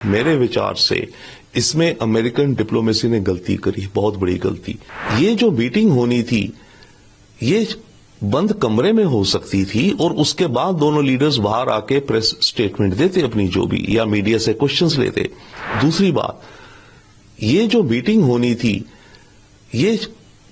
मेरे विचार से इसमें अमेरिकन डिप्लोमेसी ने गलती करी, बहुत बड़ी गलती। ये जो मीटिंग होनी थी ये बंद कमरे में हो सकती थी और उसके बाद दोनों लीडर्स बाहर आके प्रेस स्टेटमेंट देते अपनी जो भी, या मीडिया से क्वेश्चंस लेते। दूसरी बात, ये जो मीटिंग होनी थी ये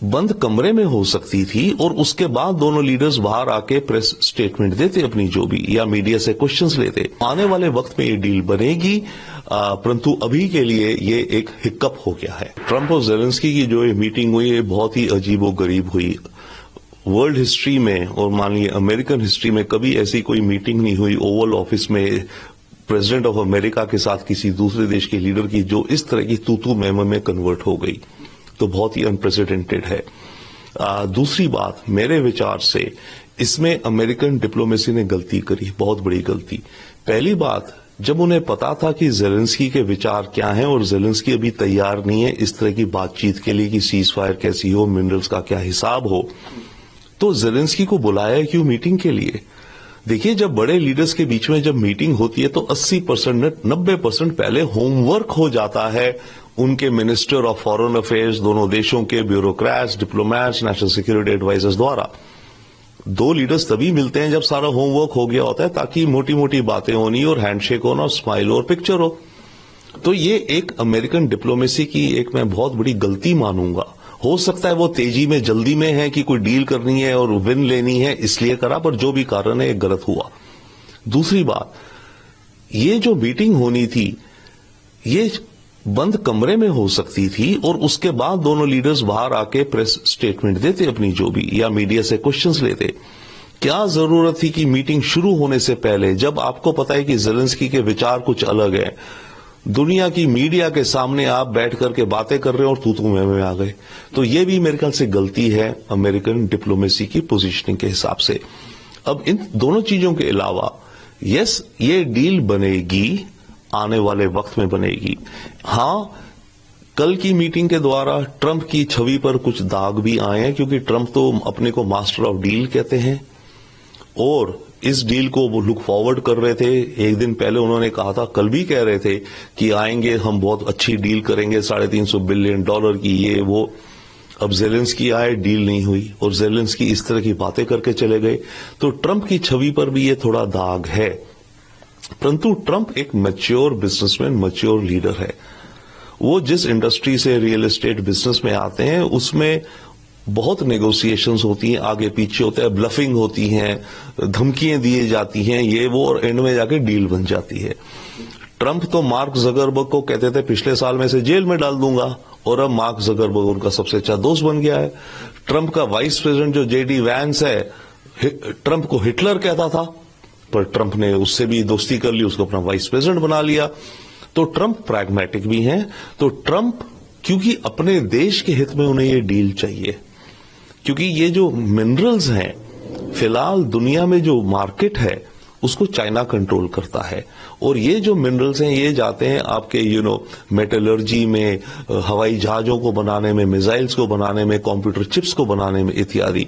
बंद कमरे में हो सकती थी और उसके बाद दोनों लीडर्स बाहर आके प्रेस स्टेटमेंट देते अपनी जो भी, या मीडिया से क्वेश्चंस लेते। आने वाले वक्त में ये डील बनेगी, परंतु अभी के लिए ये एक हिक्कप हो गया है। ट्रंप और जेलेंस्की की जो ये मीटिंग हुई ये बहुत ही अजीबोगरीब हुई। वर्ल्ड हिस्ट्री में और मान लीजिए अमेरिकन हिस्ट्री में कभी ऐसी कोई मीटिंग नहीं हुई ओवल ऑफिस में प्रेसिडेंट ऑफ अमेरिका के साथ किसी दूसरे देश के लीडर की, जो इस तरह की तू मैम में कन्वर्ट हो गई, तो बहुत ही अनप्रेसिडेंटेड है। दूसरी बात, मेरे विचार से इसमें अमेरिकन डिप्लोमेसी ने गलती करी, बहुत बड़ी गलती। पहली बात, जब उन्हें पता था कि जेलेंस्की के विचार क्या हैं और जेलेंस्की अभी तैयार नहीं है इस तरह की बातचीत के लिए कि सीज फायर कैसी हो, मिनरल्स का क्या हिसाब हो, तो जेलेंस्की को बुलाया क्यों मीटिंग के लिए? देखिए, जब बड़े लीडर्स के बीच में जब मीटिंग होती है तो 80% 90% पहले होमवर्क हो जाता है उनके मिनिस्टर ऑफ फॉरेन अफेयर्स, दोनों देशों के bureaucrats, diplomats, national security advisers द्वारा। दो लीडर्स तभी मिलते हैं जब सारा होमवर्क हो गया होता है, ताकि मोटी मोटी बातें होनी और हैंडशेक होना और स्माइल और पिक्चर हो। तो ये एक अमेरिकन डिप्लोमेसी की एक मैं बहुत बड़ी गलती मानूंगा। हो सकता है वो तेजी में, जल्दी में है कि कोई डील करनी है और विन लेनी है इसलिए करा, पर जो भी कारण है ये गलत हुआ। दूसरी बात, ये जो मीटिंग होनी थी ये बंद कमरे में हो सकती थी और उसके बाद दोनों लीडर्स बाहर आके प्रेस स्टेटमेंट देते अपनी जो भी, या मीडिया से क्वेश्चंस लेते। क्या जरूरत थी कि मीटिंग शुरू होने से पहले, जब आपको पता है कि जेलेंस्की के विचार कुछ अलग है, दुनिया की मीडिया के सामने आप बैठ करके बातें कर रहे हो और तू में आ गए? तो ये भी मेरे ख्याल से गलती है अमेरिकन डिप्लोमेसी की पोजीशनिंग के हिसाब से। अब इन दोनों चीजों के अलावा, यस, ये डील बनेगी, आने वाले वक्त में बनेगी। हां, कल की मीटिंग के द्वारा ट्रंप की छवि पर कुछ दाग भी आए हैं, क्योंकि ट्रंप तो अपने को मास्टर ऑफ डील कहते हैं और इस डील को वो लुक फॉरवर्ड कर रहे थे। एक दिन पहले उन्होंने कहा था, कल भी कह रहे थे कि आएंगे, हम बहुत अच्छी डील करेंगे, $350 बिलियन की, ये वो। अब जेलेंस्की आए, डील नहीं हुई और जेलेंस्की इस तरह की बातें करके चले गए। तो ट्रंप की छवि पर भी ये थोड़ा दाग है। परंतु ट्रंप एक मैच्योर बिजनेसमैन, मैच्योर लीडर है। वो जिस इंडस्ट्री से, रियल एस्टेट बिजनेस में आते हैं, उसमें बहुत नेगोशिएशंस होती हैं, आगे पीछे होता है, ब्लफिंग होती हैं, धमकियां दी जाती हैं, ये वो, और एंड में जाके डील बन जाती है। ट्रंप तो मार्क जकरबर्ग को कहते थे पिछले साल में से जेल में डाल दूंगा, और अब मार्क जकरबर्ग उनका सबसे अच्छा दोस्त बन गया है। ट्रंप का वाइस प्रेसिडेंट जो जेडी वैंस है, ट्रंप को हिटलर कहता था, पर ट्रंप ने उससे भी दोस्ती कर ली, उसको अपना वाइस प्रेसिडेंट बना लिया। तो ट्रंप प्रैग्मेटिक भी हैं। तो ट्रंप, क्योंकि अपने देश के हित में उन्हें ये डील चाहिए, क्योंकि ये जो मिनरल्स हैं, फिलहाल दुनिया में जो मार्केट है उसको चाइना कंट्रोल करता है, और ये जो मिनरल्स हैं ये जाते हैं आपके मेटलर्जी में, हवाई जहाजों को बनाने में, मिसाइल्स को बनाने में, कंप्यूटर चिप्स को बनाने में इत्यादि।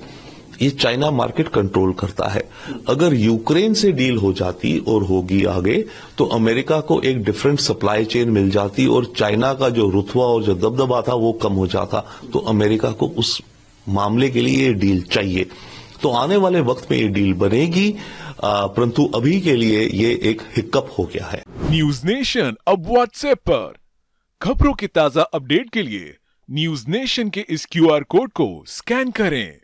ये चाइना मार्केट कंट्रोल करता है। अगर यूक्रेन से डील हो जाती और होगी आगे, तो अमेरिका को एक डिफरेंट सप्लाई चेन मिल जाती और चाइना का जो रुतबा और जो दबदबा था वो कम हो जाता। तो अमेरिका को उस मामले के लिए ये डील चाहिए। तो आने वाले वक्त में ये डील बनेगी, परंतु अभी के लिए ये एक हिक्कप हो गया है। न्यूज नेशन अब व्हाट्सएप पर खबरों के ताजा अपडेट के लिए न्यूज नेशन के इस QR कोड को स्कैन करें।